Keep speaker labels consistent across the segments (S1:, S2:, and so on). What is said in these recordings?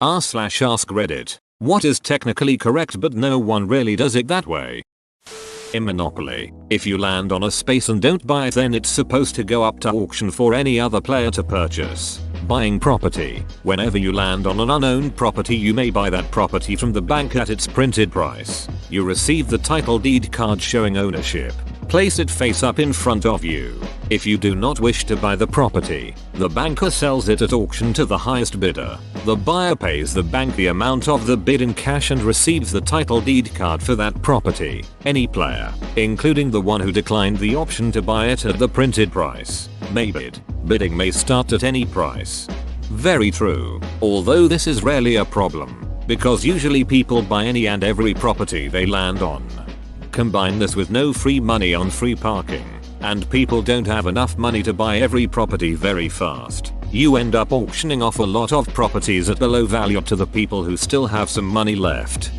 S1: r/ask Reddit. What is technically correct but no one really does it that way? In Monopoly, if you land on a space and don't buy it, then it's supposed to go up to auction for any other player to purchase. Buying property. Whenever you land on an unowned property, you may buy that property from the bank at its printed price. You receive the title deed card showing ownership. Place it face up in front of you. If you do not wish to buy the property, the banker sells it at auction to the highest bidder. The buyer pays the bank the amount of the bid in cash and receives the title deed card for that property. Any player, including the one who declined the option to buy it at the printed price, may bid. Bidding may start at any price. Very true. Although this is rarely a problem, because usually people buy any and every property they land on. Combine this with no free money on free parking, and people don't have enough money to buy every property very fast. You end up auctioning off a lot of properties at below value to the people who still have some money left.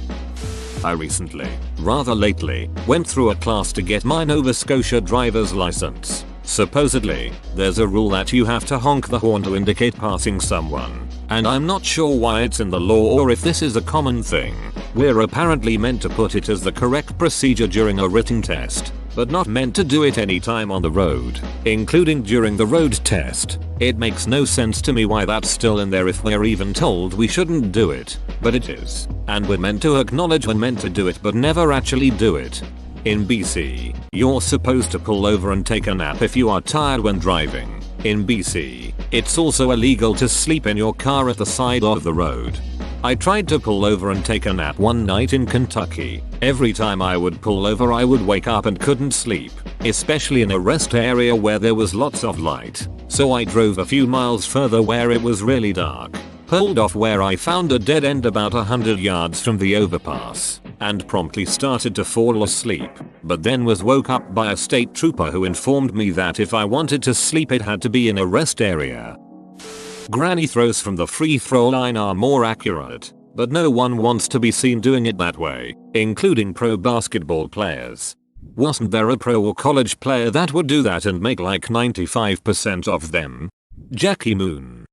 S1: I recently, rather lately, went through a class to get my Nova Scotia driver's license. Supposedly, there's a rule that you have to honk the horn to indicate passing someone, and I'm not sure why it's in the law or if this is a common thing. We're apparently meant to put it as the correct procedure during a written test, but not meant to do it anytime on the road, including during the road test. It makes no sense to me why that's still in there if we're even told we shouldn't do it, but it is, and we're meant to acknowledge we're meant to do it but never actually do it. In BC, you're supposed to pull over and take a nap if you are tired when driving. In BC, it's also illegal to sleep in your car at the side of the road. I tried to pull over and take a nap one night in Kentucky. Every time I would pull over I would wake up and couldn't sleep, especially in a rest area where there was lots of light. So I drove a few miles further where it was really dark, pulled off where I found a dead end about 100 yards from the overpass, and promptly started to fall asleep, but then was woke up by a state trooper who informed me that if I wanted to sleep it had to be in a rest area. Granny throws from the free throw line are more accurate, but no one wants to be seen doing it that way, including pro basketball players. Wasn't there a pro or college player that would do that and make like 95% of them? Jackie Moon.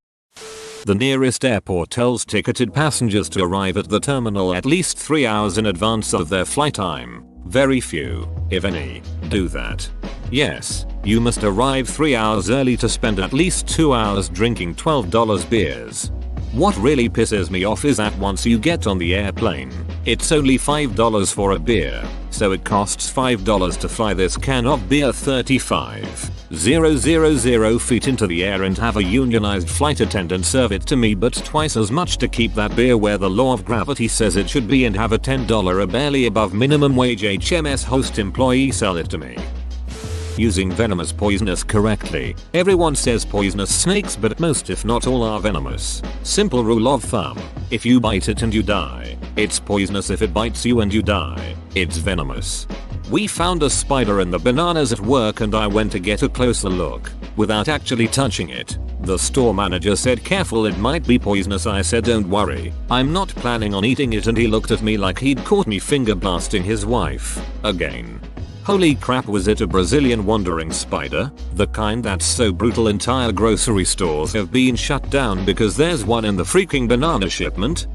S1: The nearest airport tells ticketed passengers to arrive at the terminal at least 3 hours in advance of their flight time. Very few, if any, do that. Yes, you must arrive 3 hours early to spend at least 2 hours drinking $12 beers. What really pisses me off is that once you get on the airplane, it's only $5 for a beer, so it costs $5 to fly this can of beer 35,000 feet into the air and have a unionized flight attendant serve it to me, but twice as much to keep that beer where the law of gravity says it should be, and have a $10 a barely above minimum wage HMS host employee sell it to me. Using venomous poisonous correctly. Everyone says poisonous snakes, but most if not all are venomous. Simple rule of thumb: if you bite it and you die, it's poisonous. If it bites you and you die, it's venomous. We found a spider in the bananas at work and I went to get a closer look, without actually touching it. The store manager said, "Careful, it might be poisonous." I said, "Don't worry, I'm not planning on eating it," and he looked at me like he'd caught me finger blasting his wife again. Holy crap, was it a Brazilian wandering spider? The kind that's so brutal entire grocery stores have been shut down because there's one in the freaking banana shipment?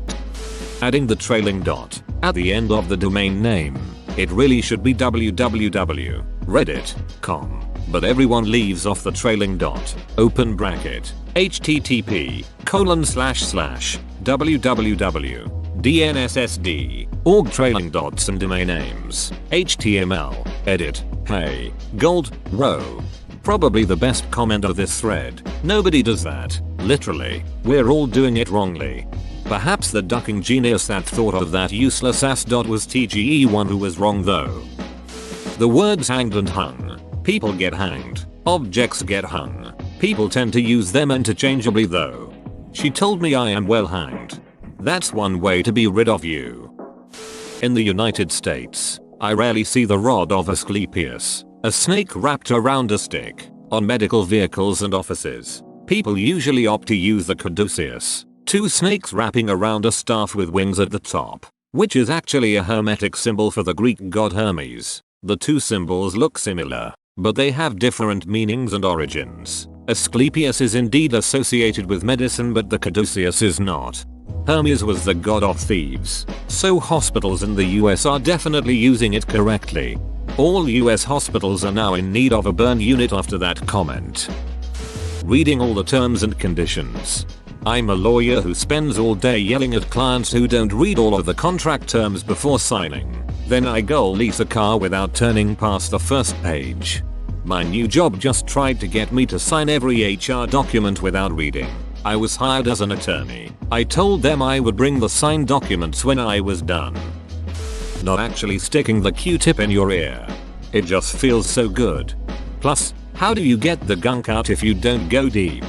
S1: Adding the trailing dot at the end of the domain name. It really should be www.reddit.com, but everyone leaves off the trailing dot. Open bracket. http://www.dnssd.org trailing dots and domain names. HTML. Edit. Hey. Gold. Row. Probably the best comment of this thread. Nobody does that. Literally. We're all doing it wrongly. Perhaps the ducking genius that thought of that useless ass dot was TGE1 who was wrong though. The words hanged and hung. People get hanged. Objects get hung. People tend to use them interchangeably though. She told me I am well hanged. That's one way to be rid of you. In the United States, I rarely see the rod of Asclepius, a snake wrapped around a stick, on medical vehicles and offices. People usually opt to use the caduceus, two snakes wrapping around a staff with wings at the top, which is actually a hermetic symbol for the Greek god Hermes. The two symbols look similar, but they have different meanings and origins. Asclepius is indeed associated with medicine, but the caduceus is not. Hermes was the god of thieves, so hospitals in the US are definitely using it correctly. All US hospitals are now in need of a burn unit after that comment. Reading all the terms and conditions. I'm a lawyer who spends all day yelling at clients who don't read all of the contract terms before signing. Then I go lease a car without turning past the first page. My new job just tried to get me to sign every HR document without reading. I was hired as an attorney. I told them I would bring the signed documents when I was done. Not actually sticking the Q-tip in your ear. It just feels so good. Plus, how do you get the gunk out if you don't go deep?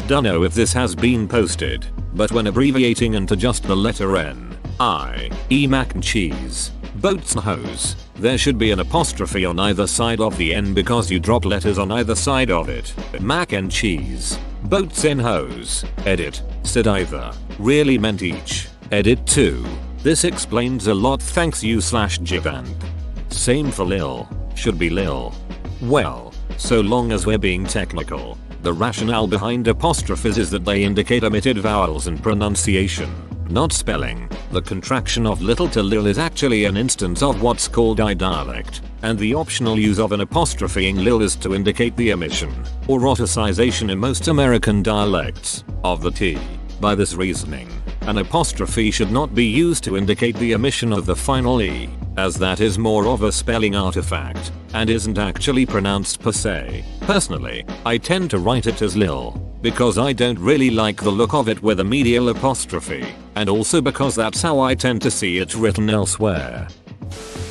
S1: Dunno if this has been posted, but when abbreviating into just the letter N, I, E mac and cheese, boats and hose, there should be an apostrophe on either side of the N because you drop letters on either side of it. Mac and cheese, boats and hose, edit, said either, really meant each, edit 2. This explains a lot, thanks you / Givant. Same for Lil, should be Lil. Well, so long as we're being technical, the rationale behind apostrophes is that they indicate omitted vowels and pronunciation, not spelling. The contraction of little to lil is actually an instance of what's called I-dialect, and the optional use of an apostrophe in lil is to indicate the omission, or oticization in most American dialects, of the T. By this reasoning, an apostrophe should not be used to indicate the omission of the final E, as that is more of a spelling artifact, and isn't actually pronounced per se. Personally, I tend to write it as lil, because I don't really like the look of it with a medial apostrophe, and also because that's how I tend to see it written elsewhere.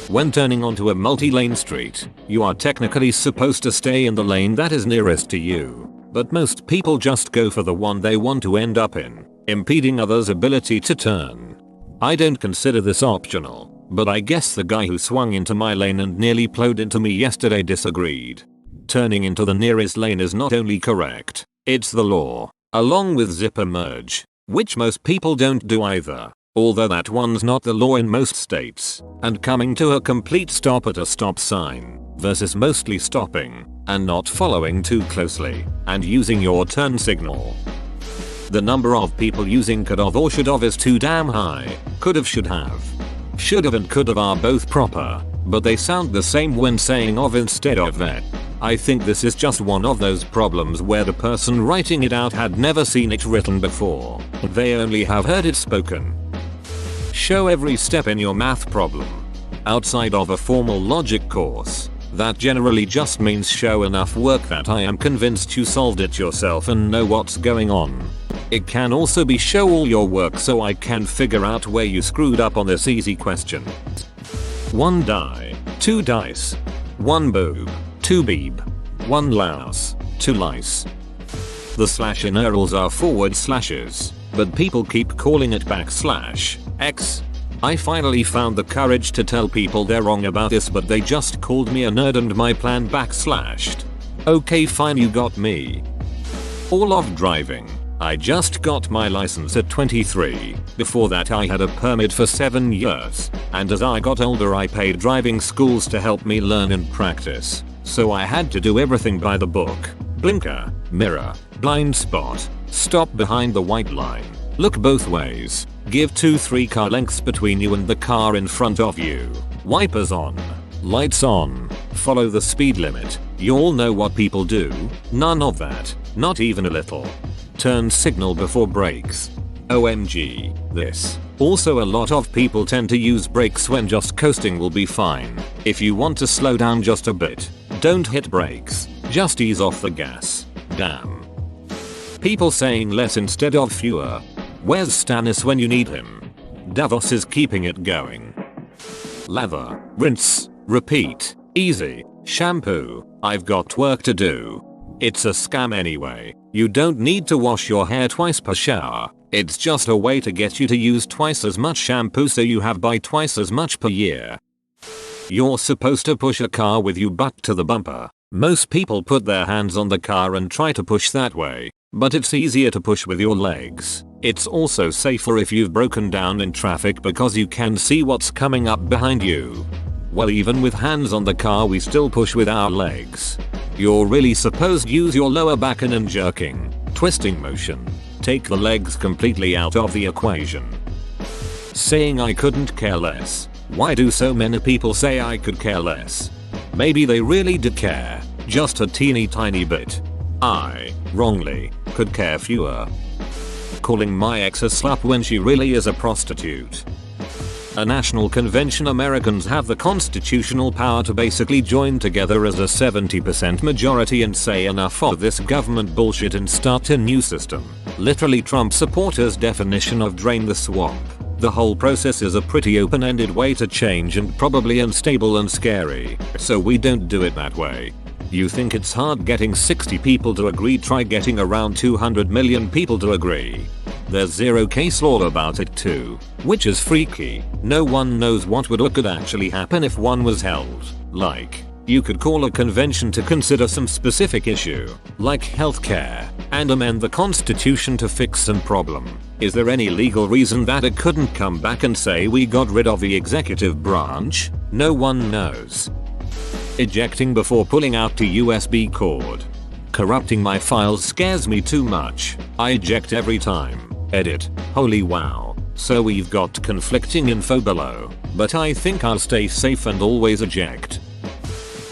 S1: When turning onto a multi-lane street, you are technically supposed to stay in the lane that is nearest to you, but most people just go for the one they want to end up in, impeding others' ability to turn. I don't consider this optional, but I guess the guy who swung into my lane and nearly plowed into me yesterday disagreed. Turning into the nearest lane is not only correct, it's the law, along with zipper merge, which most people don't do either, although that one's not the law in most states, and coming to a complete stop at a stop sign, versus mostly stopping, and not following too closely, and using your turn signal. The number of people using could've or should've is too damn high. Could've, should have. Should've and could've are both proper, but they sound the same when saying of instead of that. I think this is just one of those problems where the person writing it out had never seen it written before. They only have heard it spoken. Show every step in your math problem. Outside of a formal logic course, that generally just means show enough work that I am convinced you solved it yourself and know what's going on. It can also be show all your work so I can figure out where you screwed up on this easy question. 1 die, 2 dice, 1 boob, 2 beeb, 1 louse, 2 lice. The slash in URLs are forward slashes, but people keep calling it \x. I finally found the courage to tell people they're wrong about this, but they just called me a nerd and my plan \slashed. Okay fine, you got me. All of driving. I just got my license at 23. Before that I had a permit for 7 years, and as I got older I paid driving schools to help me learn and practice. So I had to do everything by the book. Blinker, mirror, blind spot, stop behind the white line, look both ways, give 2-3 car lengths between you and the car in front of you, wipers on, lights on, follow the speed limit. You all know what people do. None of that, not even a little. Turn signal before brakes. OMG, this. Also, a lot of people tend to use brakes when just coasting will be fine. If you want to slow down just a bit, don't hit brakes, just ease off the gas. Damn. People saying less instead of fewer. Where's Stannis when you need him? Davos is keeping it going. Lather, rinse, repeat, easy, shampoo, I've got work to do. It's a scam anyway. You don't need to wash your hair twice per shower. It's just a way to get you to use twice as much shampoo so you have buy twice as much per year. You're supposed to push a car with your butt to the bumper. Most people put their hands on the car and try to push that way, but it's easier to push with your legs. It's also safer if you've broken down in traffic because you can see what's coming up behind you. Well, even with hands on the car we still push with our legs. You're really supposed to use your lower back in a jerking, twisting motion Take the legs completely out of the equation. Saying I couldn't care less. Why do so many people say I could care less? Maybe they really did care, just a teeny tiny bit. I, wrongly, could care fewer. Calling my ex a slut when she really is a prostitute. A national convention. Americans have the constitutional power to basically join together as a 70% majority and say enough of this government bullshit and start a new system. Literally Trump supporters' definition of drain the swamp. The whole process is a pretty open-ended way to change and probably unstable and scary, so we don't do it that way. You think it's hard getting 60 people to agree? Try getting around 200 million people to agree. There's zero case law about it too, which is freaky. No one knows what could actually happen if one was held. Like, you could call a convention to consider some specific issue, like healthcare, and amend the constitution to fix some problem. Is there any legal reason that it couldn't come back and say we got rid of the executive branch? No one knows. Ejecting before pulling out the USB cord. Corrupting my files scares me too much. I eject every time. Edit. Holy wow. So we've got conflicting info below, but I think I'll stay safe and always eject.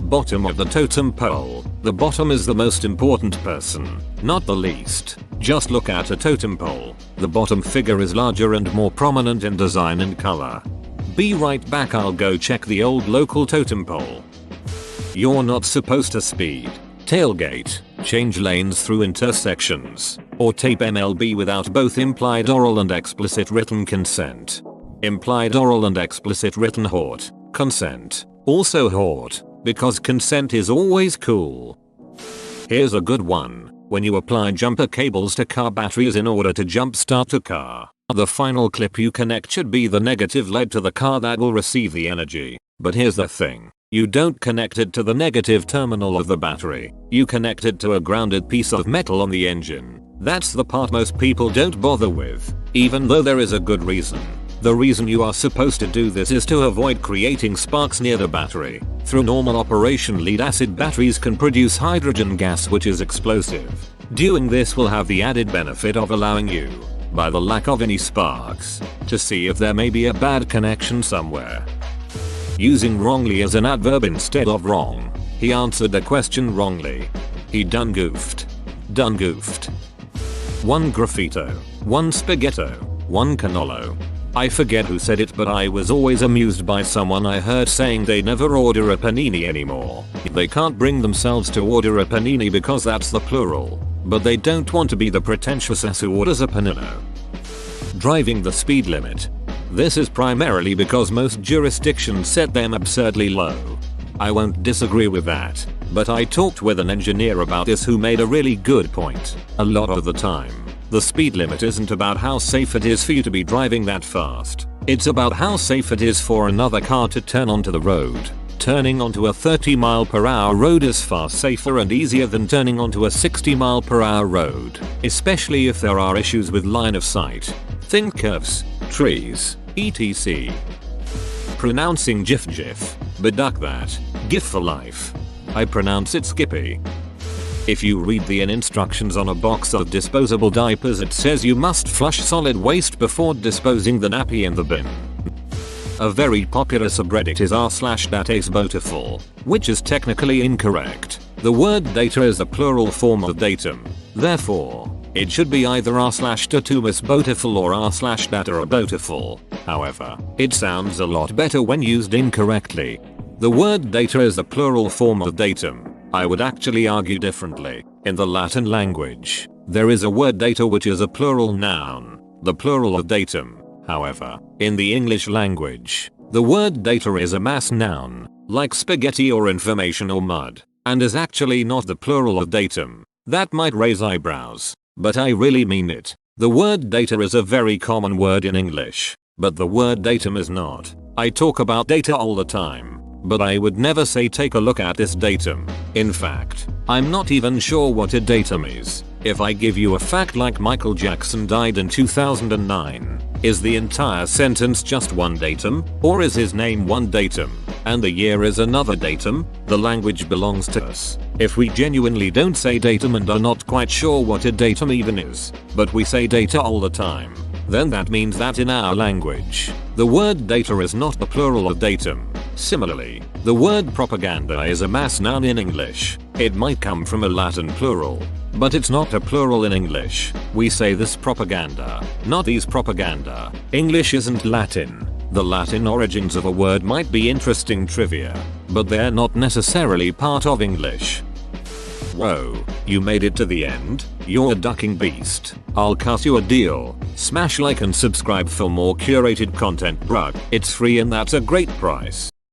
S1: Bottom of the totem pole. The bottom is the most important person, not the least. Just look at a totem pole. The bottom figure is larger and more prominent in design and color. Be right back, I'll go check the old local totem pole. You're not supposed to speed, tailgate, change lanes through intersections, or tape MLB without both implied oral and explicit written consent. Implied oral and explicit written hort, consent. Also hort, because consent is always cool. Here's a good one. When you apply jumper cables to car batteries in order to jumpstart a car, the final clip you connect should be the negative lead to the car that will receive the energy. But here's the thing. You don't connect it to the negative terminal of the battery. You connect it to a grounded piece of metal on the engine. That's the part most people don't bother with, even though there is a good reason. The reason you are supposed to do this is to avoid creating sparks near the battery. Through normal operation, lead acid batteries can produce hydrogen gas, which is explosive. Doing this will have the added benefit of allowing you, by the lack of any sparks, to see if there may be a bad connection somewhere. Using wrongly as an adverb instead of wrong. He answered the question wrongly. He done goofed. Done goofed. 1 graffito. 1 spaghetto. 1 canolo. I forget who said it, but I was always amused by someone I heard saying they never order a panini anymore. They can't bring themselves to order a panini because that's the plural. But they don't want to be the pretentious ass who orders a panino. Driving the speed limit. This is primarily because most jurisdictions set them absurdly low. I won't disagree with that, but I talked with an engineer about this who made a really good point. A lot of the time, the speed limit isn't about how safe it is for you to be driving that fast. It's about how safe it is for another car to turn onto the road. Turning onto a 30-mile-per-hour road is far safer and easier than turning onto a 60-mile-per-hour road, especially if there are issues with line of sight. Think curves, trees, etc. Pronouncing GIF, but duck that. GIF for life. I pronounce it Skippy. If you read the instructions on a box of disposable diapers, it says you must flush solid waste before disposing the nappy in the bin. A very popular subreddit is r/datasbotiful, which is technically incorrect. The word data is a plural form of datum. Therefore, it should be either r/datumusbotiful or r/datarabotiful. However, it sounds a lot better when used incorrectly. The word data is the plural form of datum. I would actually argue differently. In the Latin language, there is a word data which is a plural noun, the plural of datum. However, in the English language, the word data is a mass noun, like spaghetti or information or mud, and is actually not the plural of datum. That might raise eyebrows, but I really mean it. The word data is a very common word in English, but the word datum is not. I talk about data all the time, but I would never say take a look at this datum. In fact, I'm not even sure what a datum is. If I give you a fact like Michael Jackson died in 2009, is the entire sentence just one datum? Or is his name one datum, and the year is another datum? The language belongs to us. If we genuinely don't say datum and are not quite sure what a datum even is, but we say data all the time, then that means that in our language, the word data is not the plural of datum. Similarly, the word propaganda is a mass noun in English. It might come from a Latin plural, but it's not a plural in English. We say this propaganda, not these propaganda. English isn't Latin. The Latin origins of a word might be interesting trivia, but they're not necessarily part of English. Whoa, you made it to the end? You're a ducking beast. I'll cut you a deal. Smash like and subscribe for more curated content, bruh. It's free and that's a great price.